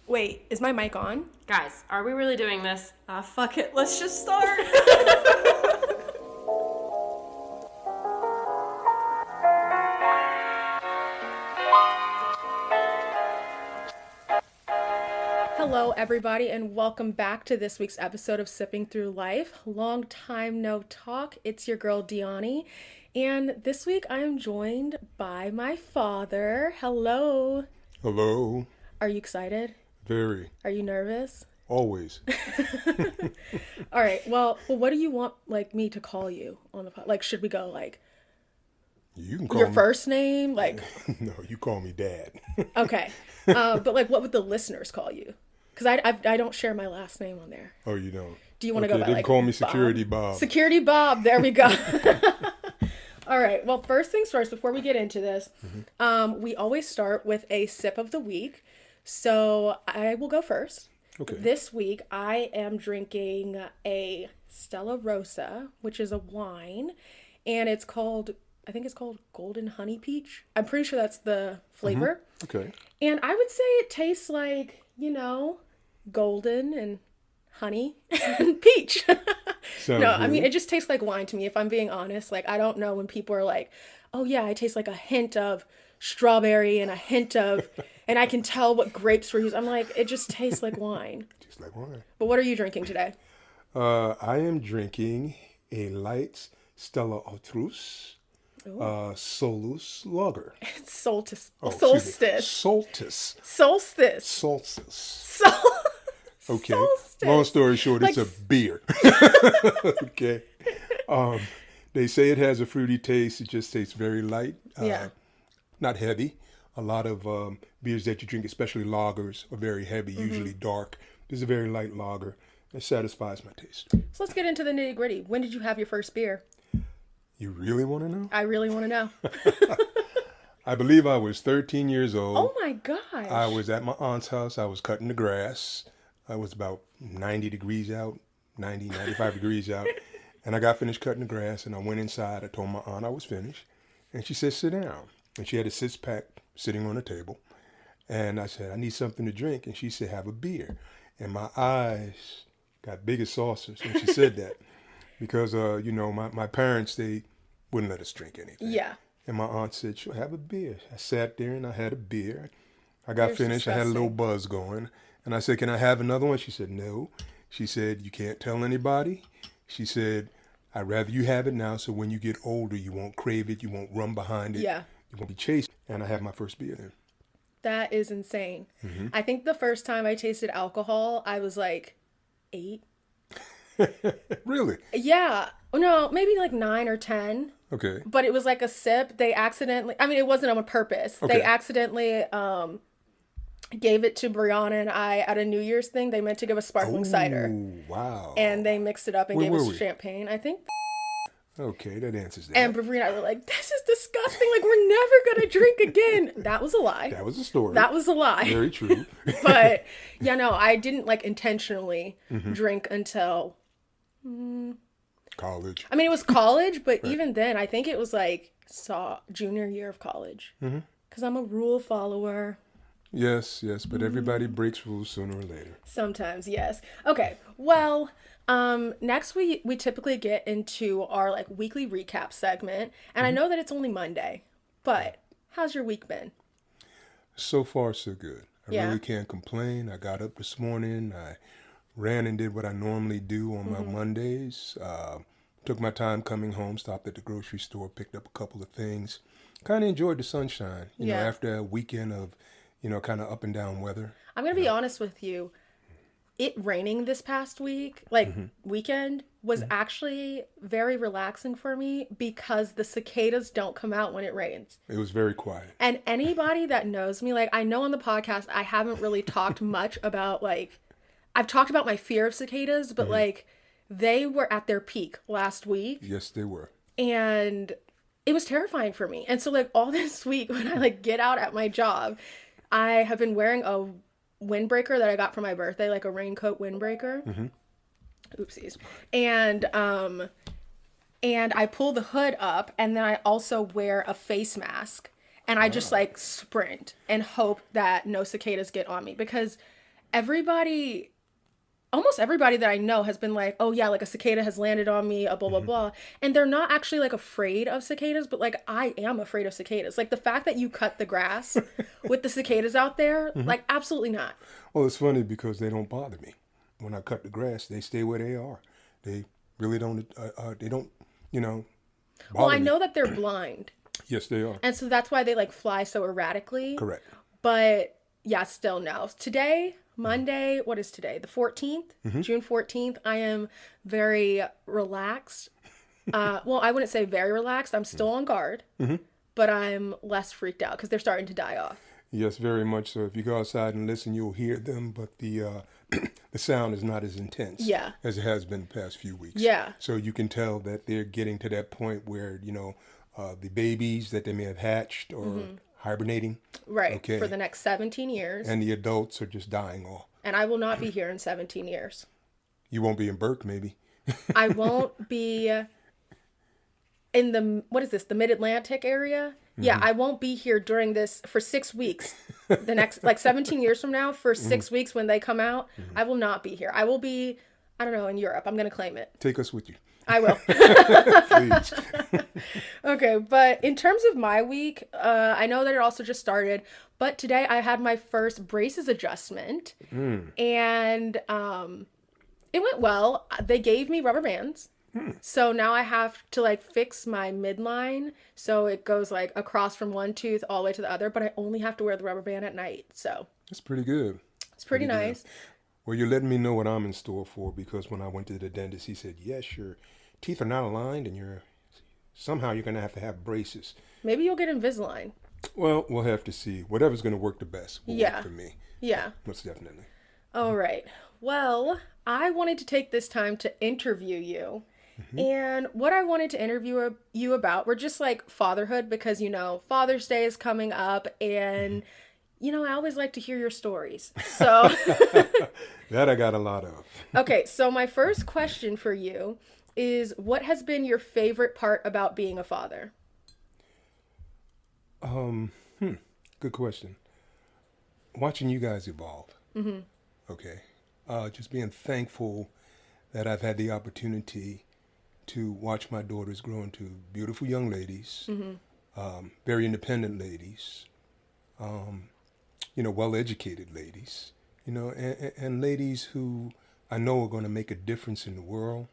Wait, is my mic on? Guys, are we really doing this? Fuck it. Let's just start. Hello, everybody, and welcome back to this week's episode of Sipping Through Life. Long time no talk. It's your girl, DeAnni. And this week I am joined by my father. Hello. Hello. Are you excited? Very. Are you nervous? Always. All right. Well, what do you want me to call you on the pod? Should we go You can call your me first name? No, you call me Dad. Okay. But what would the listeners call you? Because I don't share my last name on there. Oh, you don't. Do you want to go by they can call me Security Bob. Security Bob. There we go. All right. Well, first things first, before we get into this, we always start with a sip of the week. So I will go first. Okay. This week I am drinking a Stella Rosa, which is a wine, and I think it's called Golden Honey Peach. I'm pretty sure that's the flavor. Okay. And I would say it tastes like, golden and honey and peach. Sounds No, I good. mean, it just tastes like wine to me, if I'm being honest. I don't know when people are like, oh yeah, I taste like a hint of strawberry and a hint of, and I can tell what grapes were used. I'm like, it just tastes like wine. Just like wine. But what are you drinking today? I am drinking a light Stella Artois Solus Lager. It's solstice. Oh, excuse me. Solstice. Solstice. Solstice. Solstice. Okay. Solstice. Long story short, it's a beer. Okay. They say it has a fruity taste. It just tastes very light. Yeah. Not heavy. A lot of beers that you drink, especially lagers, are very heavy, usually dark. This is a very light lager. It satisfies my taste. So let's get into the nitty gritty. When did you have your first beer? You really want to know? I really want to know. I believe I was 13 years old. Oh my gosh. I was at my aunt's house. I was cutting the grass. I was about 90 degrees out, 95 degrees out. And I got finished cutting the grass, and I went inside. I told my aunt I was finished. And she said, sit down. And she had a six-pack sitting on the table. And I said, I need something to drink. And she said, have a beer. And my eyes got big as saucers when she said that. Because, my parents, they wouldn't let us drink anything. Yeah. And my aunt said, sure, have a beer. I sat there and I had a beer. I got Beer's finished. I had a little disgusting. buzz going. And I said, can I have another one? She said, no. She said, you can't tell anybody. She said, I'd rather you have it now so when you get older, you won't crave it. You won't run behind it. Yeah. You won't be chased. And I had my first beer then. That is insane. Mm-hmm. I think the first time I tasted alcohol, I was 8. Really? Yeah. No, maybe 9 or 10. Okay. But it was a sip. They accidentally, it wasn't on purpose. Okay. They accidentally gave it to Brianna and I at a New Year's thing. They meant to give us sparkling cider. Oh, wow. And they mixed it up and Where gave us were we? champagne, I think. Okay, that answers that. And Brianna and I were like, this is disgusting. We're never going to drink again. That was a lie. That was a story. That was a lie. Very true. But, I didn't intentionally Mm-hmm. drink until, College. it was college, but even then, I think it was junior year of college. Because I'm a rule follower. Yes, but everybody breaks rules sooner or later. Sometimes, yes. Okay, well, next we typically get into our weekly recap segment. And I know that it's only Monday, but how's your week been? So far, so good. I Yeah. really can't complain. I got up this morning. I ran and did what I normally do on my Mondays. Took my time coming home, stopped at the grocery store, picked up a couple of things. Kind of enjoyed the sunshine, you know, Yeah. after a weekend of, kind of up and down weather. I'm going to be honest with you. It raining this past week, weekend, was actually very relaxing for me because the cicadas don't come out when it rains. It was very quiet. And anybody that knows me, I know on the podcast, I haven't really talked much about, I've talked about my fear of cicadas, but, they were at their peak last week. Yes, they were. And it was terrifying for me. And so, all this week, when I, get out at my job, I have been wearing a windbreaker that I got for my birthday, a raincoat windbreaker. Oopsies. And I pull the hood up, and then I also wear a face mask. And I just sprint and hope that no cicadas get on me, because everybody, almost everybody that I know has been like, oh yeah, like a cicada has landed on me, a blah blah blah, and they're not actually like afraid of cicadas, but like I am afraid of cicadas. Like the fact that you cut the grass with the cicadas out there, like absolutely not. Well, it's funny because they don't bother me. When I cut the grass, they stay where they are. They really don't. They don't. You know, Well, bother I me. know that they're blind, Yes, they are. and so that's why they like fly so erratically. Correct. But yeah, still no. Today, Monday, what is today? The 14th, June 14th. I am very relaxed. Well, I wouldn't say very relaxed. I'm still on guard, but I'm less freaked out because they're starting to die off. Yes, very much so. If you go outside and listen, you'll hear them, but the the sound is not as intense Yeah. as it has been the past few weeks. Yeah. So you can tell that they're getting to that point where, the babies that they may have hatched or hibernating. Right. Okay. For the next 17 years. And the adults are just dying off. And I will not be here in 17 years. You won't be in Burke, maybe. I won't be in the, what is this, the Mid-Atlantic area? Yeah, I won't be here during this for 6 weeks. The next, like 17 years from now, for 6 weeks when they come out, I will not be here. I will be, I don't know, in Europe. I'm going to claim it. Take us with you, I will. please. Okay, but in terms of my week, I know that it also just started, but today I had my first braces adjustment, and it went well. They gave me rubber bands. So now I have to like fix my midline so it goes like across from one tooth all the way to the other, but I only have to wear the rubber band at night. So That's pretty good. it's pretty Good. nice. Well, you're letting me know what I'm in store for because when I went to the dentist, he said, yes, your teeth are not aligned and somehow you're going to have braces. Maybe you'll get Invisalign. Well, we'll have to see. Whatever's going to work the best will Yeah. work for me. Yeah. Most definitely. All right. Well, I wanted to take this time to interview you. And what I wanted to interview you about were just like fatherhood because, Father's Day is coming up and, I always like to hear your stories. So, That I got a lot of. okay. So my first question for you is what has been your favorite part about being a father? Good question. Watching you guys evolve. Okay. Just being thankful that I've had the opportunity to watch my daughters grow into beautiful young ladies, very independent ladies, well-educated ladies, and ladies who I know are going to make a difference in the world.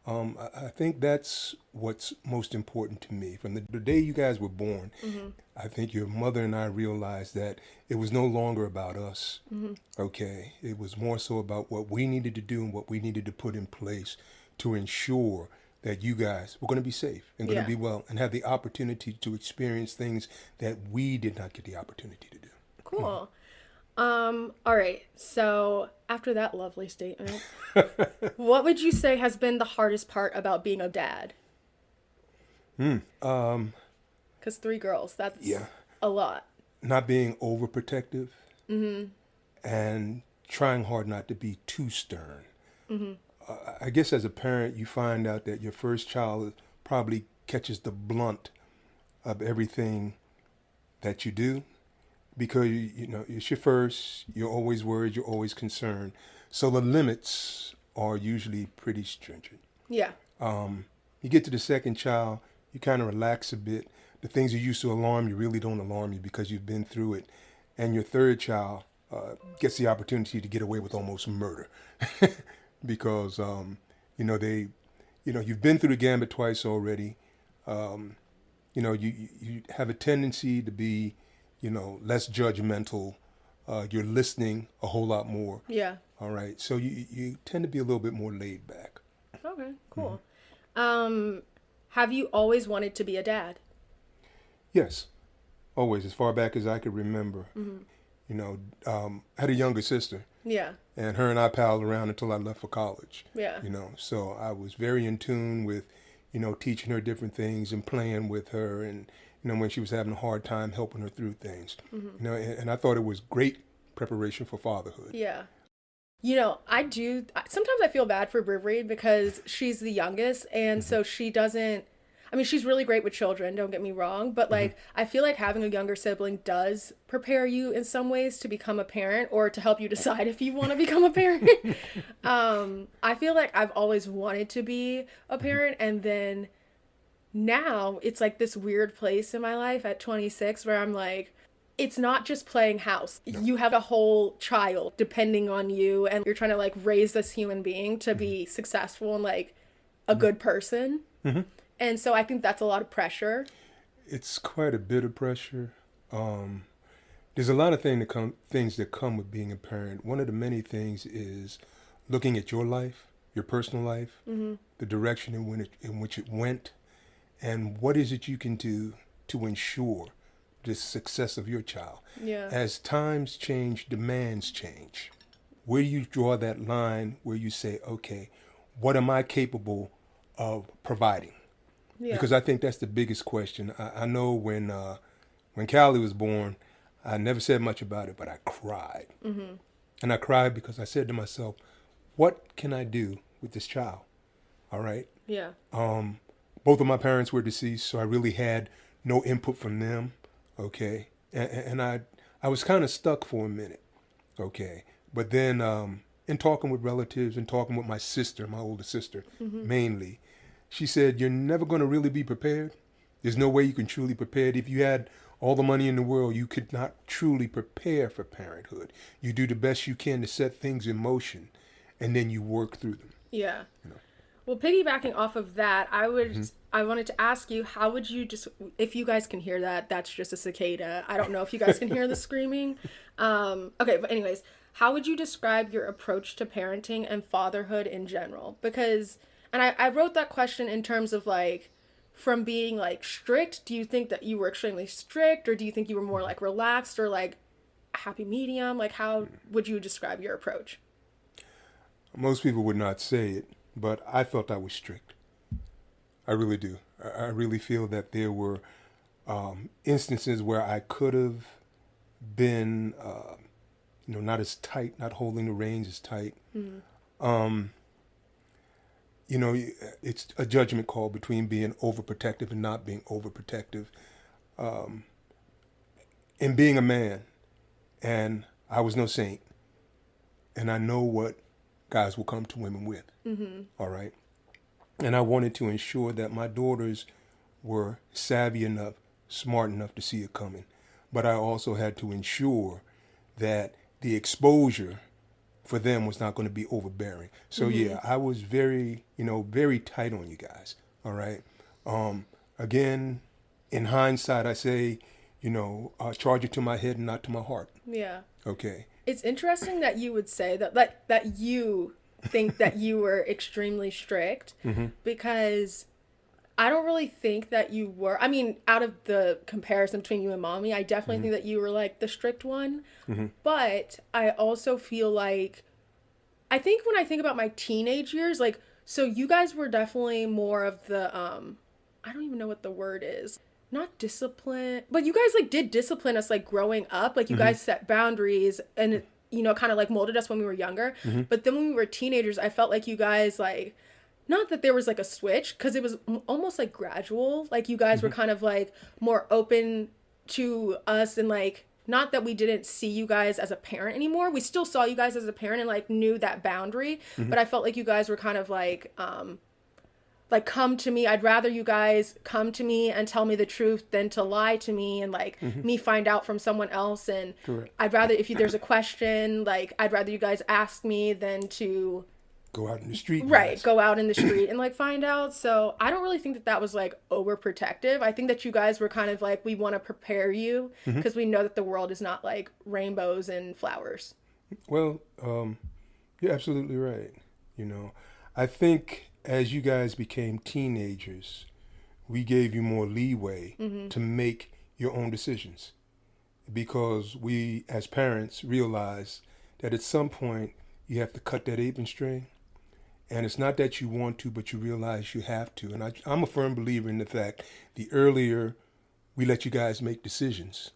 I think that's what's most important to me. From the day you guys were born, I think your mother and I realized that it was no longer about us, okay? It was more so about what we needed to do and what we needed to put in place to ensure that you guys were going to be safe and going Yeah. to be well and have the opportunity to experience things that we did not get the opportunity to do. Cool. All right. So after that lovely statement, what would you say has been the hardest part about being a dad? Because 3 girls, that's Yeah. a lot. Not being overprotective and trying hard not to be too stern. I guess as a parent, you find out that your first child probably catches the blunt of everything that you do because, it's your first, you're always worried, you're always concerned. So the limits are usually pretty stringent. Yeah. You get to the second child, you kind of relax a bit. The things that used to alarm you really don't alarm you because you've been through it. And your third child gets the opportunity to get away with almost murder because, you've been through the gambit twice already. You have a tendency to be, less judgmental. You're listening a whole lot more. Yeah. All right. So you tend to be a little bit more laid back. Okay, cool. Have you always wanted to be a dad? Yes, always, as far back as I could remember. I had a younger sister, Yeah. and her and I palled around until I left for college. Yeah. So I was very in tune with, teaching her different things and playing with her, and when she was having a hard time, helping her through things. And I thought it was great preparation for fatherhood. Yeah. Sometimes I feel bad for Brivery because she's the youngest, and so she doesn't, I mean, she's really great with children, don't get me wrong, but like I feel like having a younger sibling does prepare you in some ways to become a parent or to help you decide if you want to become a parent. I feel like I've always wanted to be a parent, and then now it's like this weird place in my life at 26 where I'm like, it's not just playing house. No. You have a whole child depending on you, and you're trying to like raise this human being to be successful and like a good person. And so I think that's a lot of pressure. It's quite a bit of pressure. There's a lot of things that come with being a parent. One of the many things is looking at your life, your personal life, the direction in which it went, and what is it you can do to ensure the success of your child. Yeah. As times change, demands change. Where do you draw that line where you say, okay, what am I capable of providing? Yeah. Because I think that's the biggest question. I know when Callie was born, I never said much about it, but I cried. And I cried because I said to myself, what can I do with this child? All right? Yeah. Both of my parents were deceased, so I really had no input from them. Okay, and I was kind of stuck for a minute. Okay, but then in talking with relatives and talking with my sister, my older sister, mainly, she said, you're never going to really be prepared. There's no way you can truly prepare. If you had all the money in the world, you could not truly prepare for parenthood. You do the best you can to set things in motion, and then you work through them. Yeah. You know? Well, piggybacking off of that, I wanted to ask you, how would you just, if you guys can hear that, that's just a cicada. I don't know if you guys can hear the screaming. Okay, but anyways, how would you describe your approach to parenting and fatherhood in general? Because, and I wrote that question in terms of like, from being like strict, do you think that you were extremely strict, or do you think you were more like relaxed or like a happy medium? Like, how would you describe your approach? Most people would not say it, but I felt I was strict. I really do. I really feel that there were instances where I could have been, not as tight, not holding the reins as tight. It's a judgment call between being overprotective and not being overprotective. And being a man, and I was no saint, and I know what guys will come to women with. All right. And I wanted to ensure that my daughters were savvy enough, smart enough to see it coming. But I also had to ensure that the exposure for them was not going to be overbearing. So yeah, I was very tight on you guys. All right. Again, in hindsight, I say, charge it to my head and not to my heart. Yeah. Okay. It's interesting that you would say that you think that you were extremely strict, because I don't really think that you were. I mean, out of the comparison between you and mommy, I definitely think that you were like the strict one. But I also feel like, I think when I think about my teenage years, like, so you guys were definitely more of the, I don't even know what the word is. Not discipline, but you guys like did discipline us like growing up. Like you guys set boundaries and kind of like molded us when we were younger. But then when we were teenagers, I felt like you guys like, not that there was like a switch, because it was almost like gradual. Like you guys were kind of like more open to us, and like, not that we didn't see you guys as a parent anymore. We still saw you guys as a parent and like knew that boundary. But I felt like you guys were kind of like come to me. I'd rather you guys come to me and tell me the truth than to lie to me and like me find out from someone else. And correct. I'd rather, if there's a question, like I'd rather you guys ask me than to go out in the street. Right. Guys. Go out in the street and like find out. So I don't really think that was like overprotective. I think that you guys were kind of like, we want to prepare you because we know that the world is not like rainbows and flowers. Well, you're absolutely right. I think as you guys became teenagers, we gave you more leeway to make your own decisions, because we as parents realized that at some point you have to cut that apron string. And it's not that you want to, but you realize you have to. And I'm a firm believer in the fact the earlier we let you guys make decisions,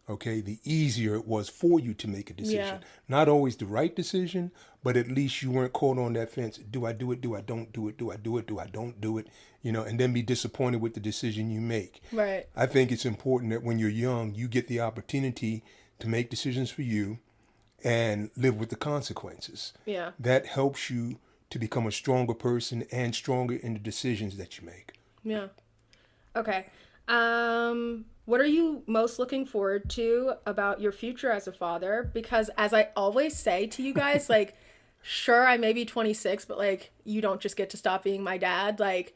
okay, the easier it was for you to make a decision. Yeah. Not always the right decision, but at least you weren't caught on that fence. Do I do it? Do I don't do it? Do I do it? Do I don't do it? And then be disappointed with the decision you make. Right. I think it's important that when you're young, you get the opportunity to make decisions for you and live with the consequences. Yeah. That helps you to become a stronger person and stronger in the decisions that you make. Yeah. Okay. What are you most looking forward to about your future as a father? Because as I always say to you guys, like, sure, I may be 26, but like, you don't just get to stop being my dad. Like,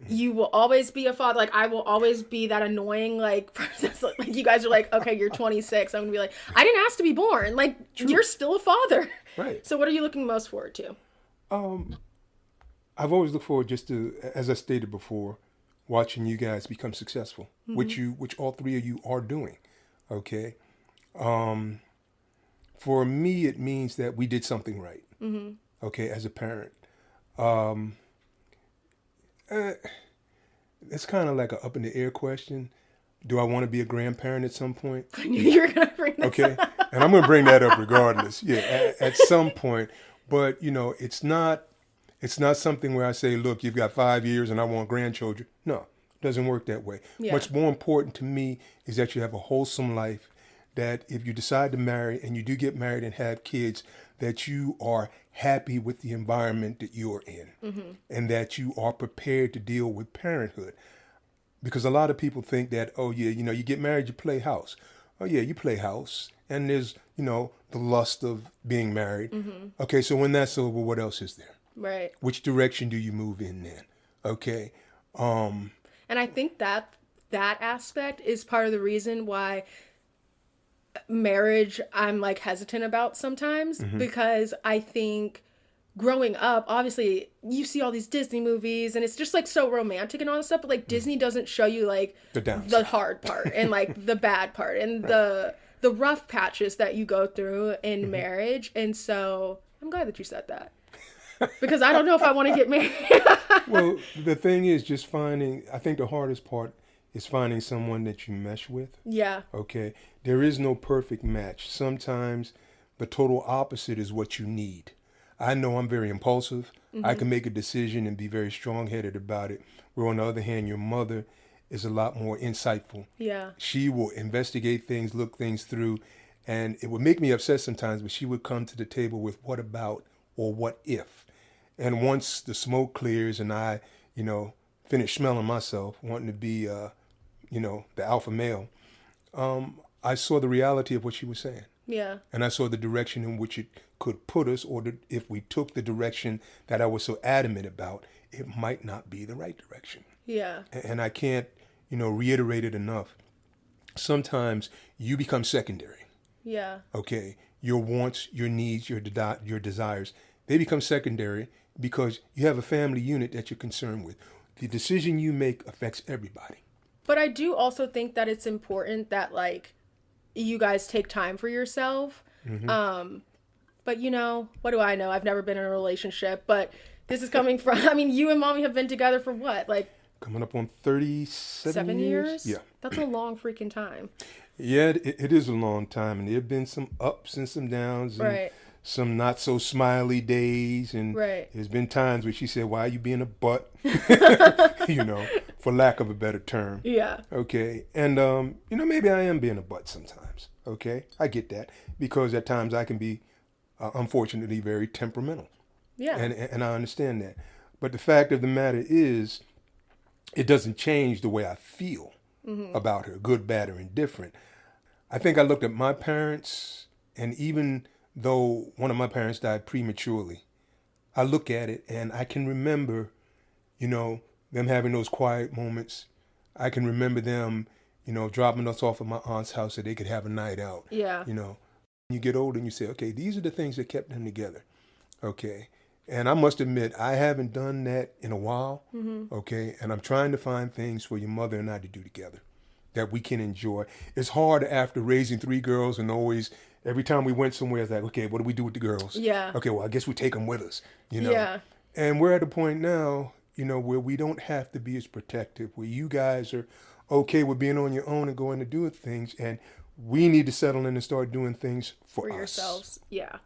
you will always be a father. Like, I will always be that annoying, like, person. Like, you guys are like, okay, you're 26. I'm gonna be like, I didn't ask to be born. Like, you're still a father. Right. So what are you looking most forward to? I've always looked forward just to, as I stated before, watching you guys become successful, which all three of you are doing. Okay. For me, it means that we did something right. Okay, as a parent. It's kind of like an up in the air question. Do I want to be a grandparent at some point? I knew you were gonna bring this Okay, up. and I'm going to bring that up regardless. Yeah, at some point. But it's not something where I say, look, you've got 5 years and I want grandchildren. No, it doesn't work that way. Yeah. What's more important to me is that you have a wholesome life, that if you decide to marry and you do get married and have kids, that you are happy with the environment that you are in, and that you are prepared to deal with parenthood. Because a lot of people think that, oh yeah, you get married, you play house. Oh yeah, you play house. And there's, the lust of being married. Okay, so when that's over, what else is there? Right. Which direction do you move in then? Okay. And I think that aspect is part of the reason why marriage I'm like hesitant about sometimes, because I think growing up, obviously you see all these Disney movies and it's just like so romantic and all this stuff, but like Disney doesn't show you like the hard part and like the bad part and the rough patches that you go through in marriage. And so I'm glad that you said that, because I don't know if I want to get married. Well, the thing is I think the hardest part is finding someone that you mesh with. Yeah. Okay. There is no perfect match. Sometimes the total opposite is what you need. I know I'm very impulsive. I can make a decision and be very strong-headed about it. Where on the other hand, your mother is a lot more insightful. Yeah. She will investigate things, look things through, and it would make me upset sometimes, but she would come to the table with what about or what if. And once the smoke clears and I, finish smelling myself, wanting to be, the alpha male, I saw the reality of what she was saying. Yeah. And I saw the direction in which it could put us, or if we took the direction that I was so adamant about, it might not be the right direction. Yeah. And I can't, reiterate it enough. Sometimes you become secondary. Yeah. Okay. Your wants, your needs, your desires, they become secondary because you have a family unit that you're concerned with. The decision you make affects everybody. But I do also think that it's important that like you guys take time for yourself. But what do I know? I've never been in a relationship, but this is coming from, you and mommy have been together for what? Like coming up on 37 years? Yeah. That's a long freaking time. Yeah, it is a long time. And there have been some ups and some downs. And right. Some not so smiley days. And right. There's been times where she said, why are you being a butt? For lack of a better term. Yeah. Okay. And, maybe I am being a butt sometimes. Okay. I get that. Because at times I can be, unfortunately, very temperamental. Yeah. And I understand that. But the fact of the matter is, it doesn't change the way I feel about her, good, bad, or indifferent. I think I looked at my parents, and even though one of my parents died prematurely, I look at it and I can remember, them having those quiet moments. I can remember them, dropping us off at my aunt's house so they could have a night out. Yeah. You get older and you say, okay, these are the things that kept them together. Okay. And I must admit, I haven't done that in a while. Okay. And I'm trying to find things for your mother and I to do together that we can enjoy. It's hard after raising 3 girls and always, every time we went somewhere, it's like, okay, what do we do with the girls? Yeah. Okay, well, I guess we take them with us, Yeah. And we're at a point now, where we don't have to be as protective, where you guys are okay with being on your own and going to do things, and We need to settle in and start doing things for us. yourselves. Yeah.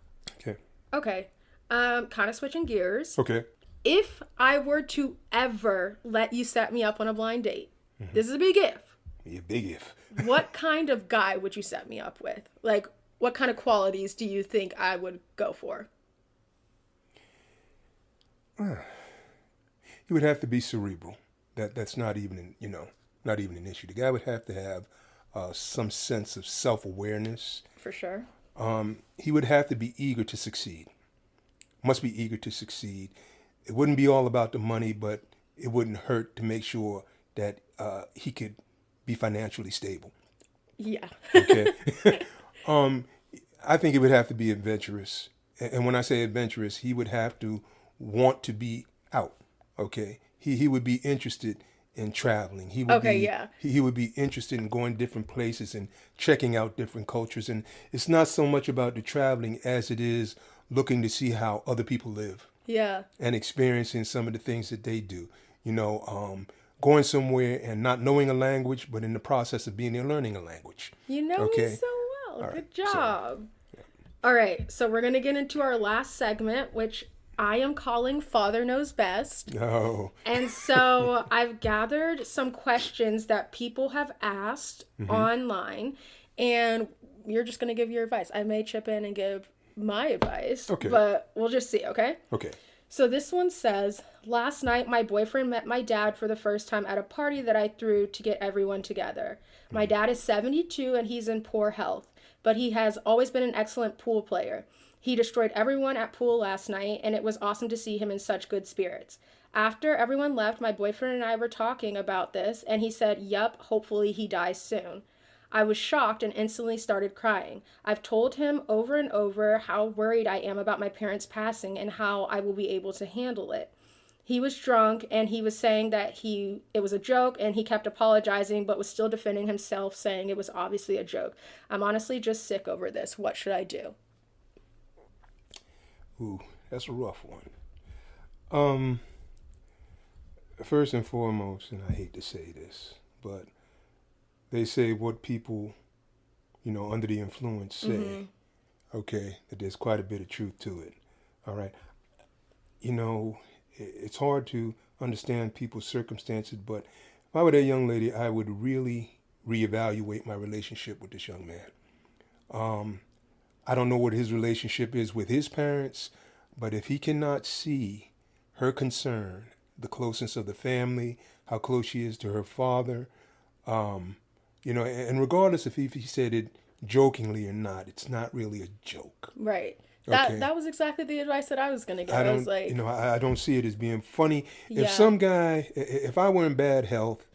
Okay. Okay. Kind of switching gears. Okay. If I were to ever let you set me up on a blind date, this is a big if. Yeah, big if. What kind of guy would you set me up with? Like, what kind of qualities do you think I would go for? He would have to be cerebral. That's not even not even an issue. The guy would have to have some sense of self-awareness. For sure. He would have to be eager to succeed. Must be eager to succeed. It wouldn't be all about the money, but it wouldn't hurt to make sure that he could be financially stable. Yeah. Okay. I think it would have to be adventurous. And when I say adventurous, he would have to want to be out. Okay. He would be interested in traveling. He would he would be interested in going different places and checking out different cultures. And it's not so much about the traveling as it is looking to see how other people live. Yeah. And experiencing some of the things that they do. Going somewhere and not knowing a language, but in the process of being there learning a language. You know me so well. All Good job. All right. So we're going to get into our last segment, which I am calling Father Knows Best. Oh. And so I've gathered some questions that people have asked online, and you're just going to give your advice. I may chip in and give my advice, but we'll just see, okay? Okay. So this one says, last night my boyfriend met my dad for the first time at a party that I threw to get everyone together. My dad is 72 and he's in poor health, but he has always been an excellent pool player. He destroyed everyone at pool last night, and it was awesome to see him in such good spirits. After everyone left, my boyfriend and I were talking about this, and he said, yup, hopefully he dies soon. I was shocked and instantly started crying. I've told him over and over how worried I am about my parents passing and how I will be able to handle it. He was drunk and he was saying that it was a joke, and he kept apologizing but was still defending himself, saying it was obviously a joke. I'm honestly just sick over this. What should I do? Ooh, that's a rough one. First and foremost, and I hate to say this, but they say what people, under the influence say, that there's quite a bit of truth to it. All right. It's hard to understand people's circumstances, but if I were that young lady, I would really reevaluate my relationship with this young man. I don't know what his relationship is with his parents, but if he cannot see her concern, the closeness of the family, how close she is to her father, and regardless if he said it jokingly or not, it's not really a joke. Right. That was exactly the advice that I was going to give. I was like, I don't see it as being funny. If some guy, if I were in bad health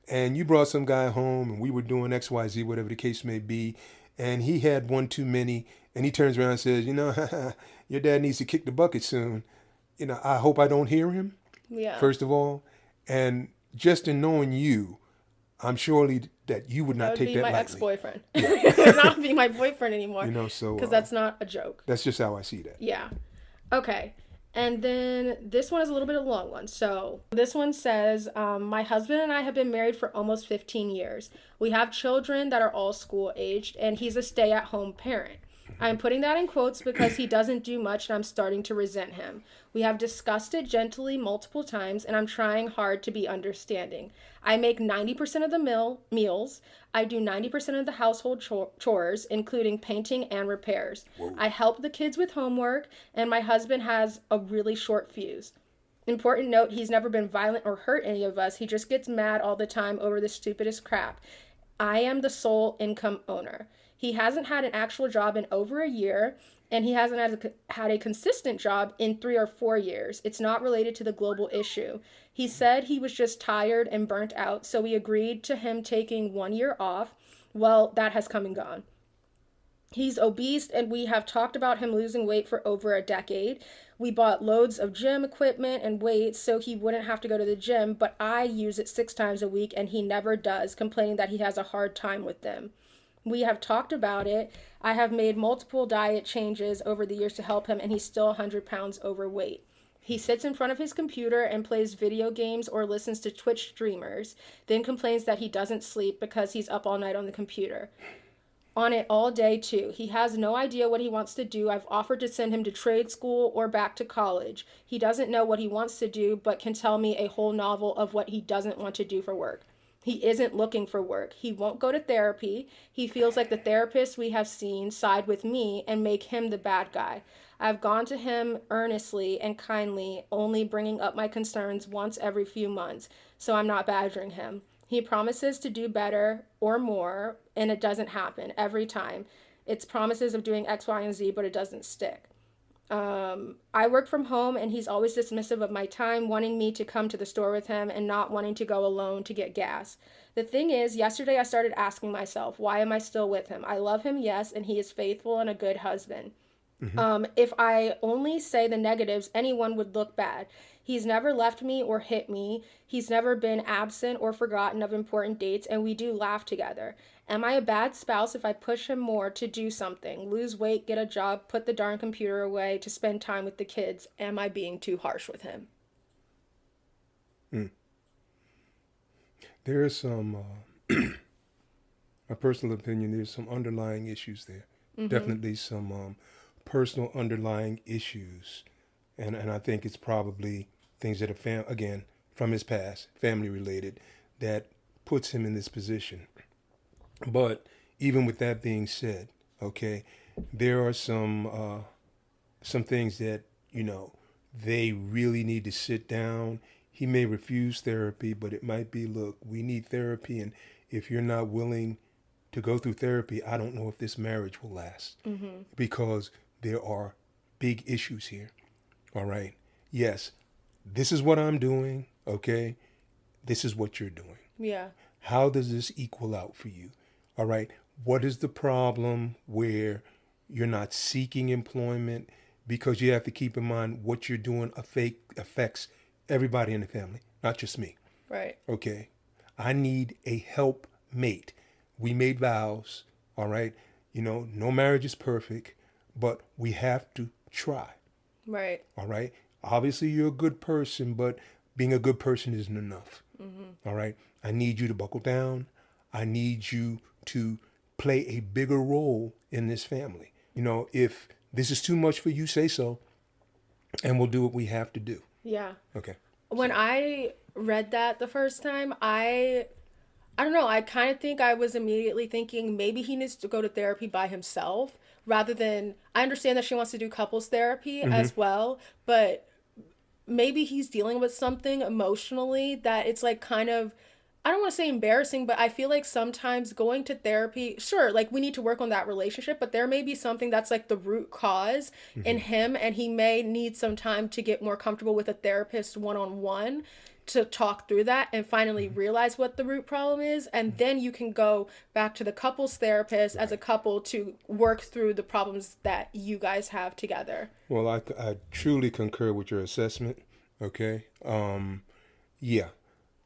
and you brought some guy home and we were doing X, Y, Z, whatever the case may be, and he had one too many, and he turns around and says, your dad needs to kick the bucket soon. I hope I don't hear him. Yeah. First of all, and just in knowing you, I'm surely that you would not take that lightly. That would be my ex-boyfriend. It would not be my boyfriend anymore. Because that's not a joke. That's just how I see that. Yeah. Okay. And then this one is a little bit of a long one. So this one says, my husband and I have been married for almost 15 years. We have children that are all school aged, and he's a stay-at-home parent. I'm putting that in quotes because he doesn't do much and I'm starting to resent him. We have discussed it gently multiple times, and I'm trying hard to be understanding. I make 90% of the meals. I do 90% of the household chores, including painting and repairs. Whoa. I help the kids with homework, and my husband has a really short fuse. Important note, he's never been violent or hurt any of us. He just gets mad all the time over the stupidest crap. I am the sole income owner. He hasn't had an actual job in over a year, and he hasn't had a consistent job in 3 or 4 years. It's not related to the global issue. He said he was just tired and burnt out, so we agreed to him taking 1 year off. Well, that has come and gone. He's obese, and we have talked about him losing weight for over a decade. We bought loads of gym equipment and weights so he wouldn't have to go to the gym, but I use it 6 times a week, and he never does, complaining that he has a hard time with them. We have talked about it. I have made multiple diet changes over the years to help him, and he's still 100 pounds overweight. He sits in front of his computer and plays video games or listens to Twitch streamers, then complains that he doesn't sleep because he's up all night on the computer. on it all day too. He has no idea what he wants to do. I've offered to send him to trade school or back to college. He doesn't know what he wants to do, but can tell me a whole novel of what he doesn't want to do for work. He isn't looking for work. He won't go to therapy. He feels like the therapists we have seen side with me and make him the bad guy. I've gone to him earnestly and kindly, only bringing up my concerns once every few months, so I'm not badgering him. He promises to do better or more, and it doesn't happen every time. It's promises of doing X, Y, and Z, but it doesn't stick. I work from home, and he's always dismissive of my time, wanting me to come to the store with him and not wanting to go alone to get gas. The thing is, yesterday I started asking myself, why am I still with him? I love him, yes, and he is faithful and a good husband. If I only say the negatives, anyone would look bad. He's never left me or hit me. He's never been absent or forgotten of important dates, and we do laugh together. Am I a bad spouse if I push him more to do something? Lose weight, get a job, put the darn computer away to spend time with the kids? Am I being too harsh with him? There is some, my personal opinion, there's some underlying issues there. Definitely some personal underlying issues. And I think it's probably things that are, again, from his past, family related, that puts him in this position. But even with that being said, okay, there are some things that, they really need to sit down. He may refuse therapy, but it might be, look, we need therapy. And if you're not willing to go through therapy, I don't know if this marriage will last. Because there are big issues here. All right. Yes, this is what I'm doing. Okay. This is what you're doing. Yeah. How does this equal out for you? All right. What is the problem where you're not seeking employment? Because you have to keep in mind what you're doing affects everybody in the family, not just me. Right. Okay. I need a helpmate. We made vows. All right. No marriage is perfect, but we have to try. Right. All right. Obviously, you're a good person, but being a good person isn't enough. All right. I need you to buckle down. I need you to play a bigger role in this family. If this is too much for you, say so, and we'll do what we have to do. Yeah. Okay. When I read that the first time, I don't know, I kind of think I was immediately thinking maybe he needs to go to therapy by himself rather than, I understand that she wants to do couples therapy as well, but maybe he's dealing with something emotionally that it's like kind of, I don't want to say embarrassing, but I feel like sometimes going to therapy, sure, like we need to work on that relationship, but there may be something that's like the root cause in him, and he may need some time to get more comfortable with a therapist one-on-one to talk through that and finally realize what the root problem is. And then you can go back to the couples therapist as a couple to work through the problems that you guys have together. Well, I truly concur with your assessment. Okay. Yeah.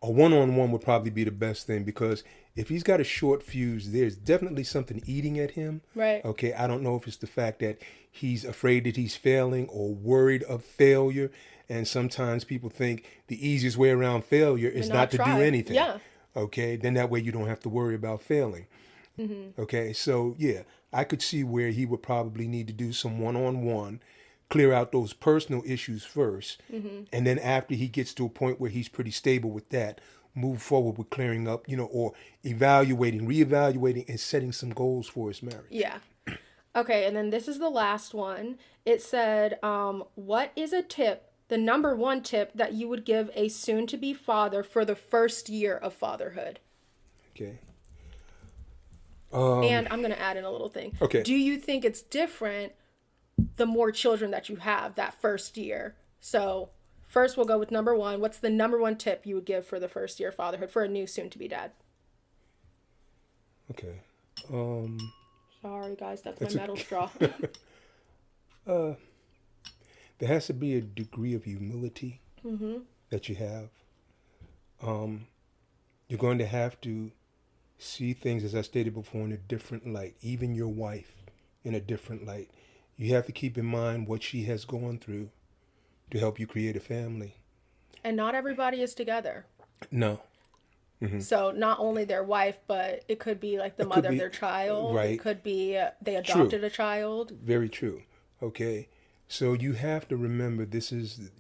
A one-on-one would probably be the best thing, because if he's got a short fuse, there's definitely something eating at him. Right. Okay. I don't know if it's the fact that he's afraid that he's failing or worried of failure. And sometimes people think the easiest way around failure is not to do anything. Yeah. Okay. Then that way you don't have to worry about failing. Okay. So yeah, I could see where he would probably need to do some one-on-one, clear out those personal issues first. And then after he gets to a point where he's pretty stable with that, move forward with clearing up, or reevaluating and setting some goals for his marriage. Yeah. Okay. And then this is the last one. It said, what is the number one tip that you would give a soon-to-be father for the first year of fatherhood? Okay. And I'm going to add in a little thing. Okay. Do you think it's different the more children that you have that first year? So first we'll go with number one. What's the number one tip you would give for the first year of fatherhood for a new soon-to-be dad? Okay. Sorry, guys. That's my metal straw. There has to be a degree of humility that you have. You're going to have to see things, as I stated before, in a different light. Even your wife in a different light. You have to keep in mind what she has gone through to help you create a family. And not everybody is together. No. So not only their wife, but it could be like the It could mother of be- their child. right. It could be they adopted a child. Very true. Okay. So you have to remember this is,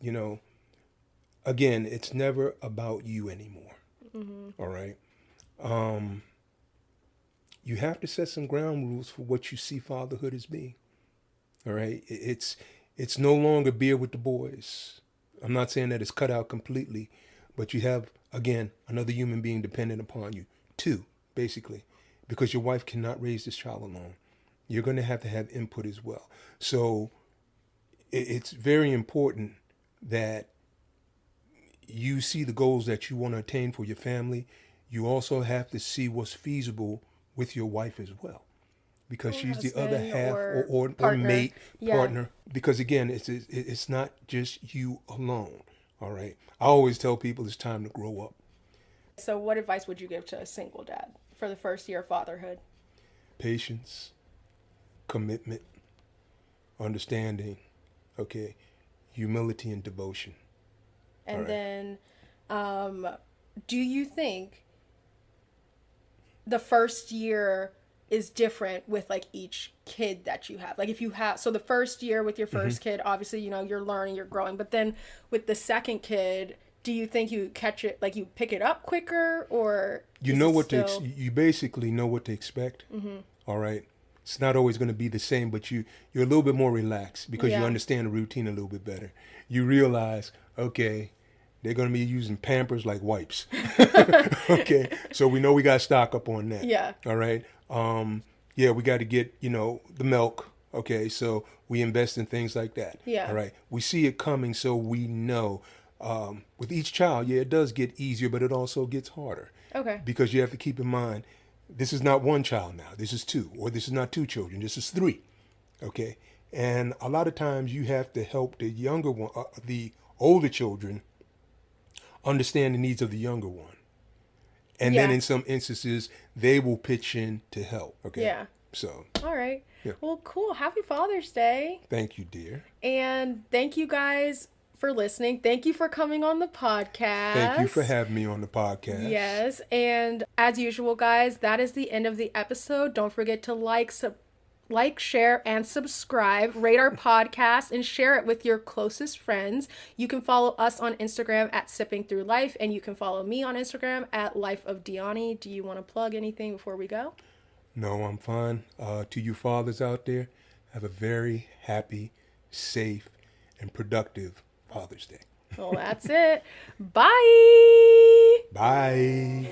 again, it's never about you anymore. All right. You have to set some ground rules for what you see fatherhood as being. All right. It's no longer beer with the boys. I'm not saying that it's cut out completely, but you have, again, another human being dependent upon you. Two, basically, because your wife cannot raise this child alone. You're going to have input as well. So it's very important that you see the goals that you want to attain for your family. You also have to see what's feasible with your wife as well, because she's the other husband half or partner. mate, Yeah. partner. Because again, it's not just you alone. All right. I always tell people it's time to grow up. So what advice would you give to a single dad for the first year of fatherhood? Patience, commitment, understanding, okay, humility and devotion. And All right. then, do you think the first year is different with like each kid that you have? Like if you have, so the first year with your 1st kid, obviously, you're learning, you're growing, but then with the second kid, do you think you catch it, like you pick it up quicker, or You is know it what still... you basically know what to expect. All right. It's not always going to be the same, but you're a little bit more relaxed because you Yeah. understand the routine a little bit better. You realize, okay, they're going to be using Pampers like wipes. Okay, so we know we got to stock up on that. Yeah. All right. Yeah, we got to get the milk. Okay, so we invest in things like that. Yeah. All right. We see it coming, so we know. With each child, yeah, it does get easier, but it also gets harder. Okay. Because you have to keep in mind, this is not one child now. This is two, or this is not two children. This is three. Okay, and a lot of times you have to help the younger one, the older children, understand the needs of the younger one, and then Yeah. in some instances they will pitch in to help. Okay. Yeah. So All right. Yeah. Well, cool. Happy Father's Day. thank you, dear. And thank you guys for listening. Thank you for coming on the podcast. Thank you for having me on the podcast. Yes. And as usual, guys, that is the end of the episode. Don't forget to like, share, and subscribe. Rate our podcast and share it with your closest friends. You can follow us on Instagram at Sipping Through Life, and you can follow me on Instagram at Life of DeAnni. Do you want to plug anything before we go? No, I'm fine. To you fathers out there, have a very happy, safe, and productive Father's Day. Well, that's it. Bye. Bye.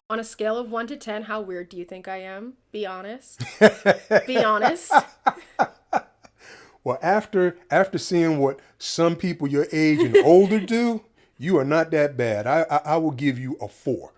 On a scale of 1 to 10, how weird do you think I am? Be honest. Be honest. Well, after seeing what some people your age and older do, you are not that bad. I will give you a 4.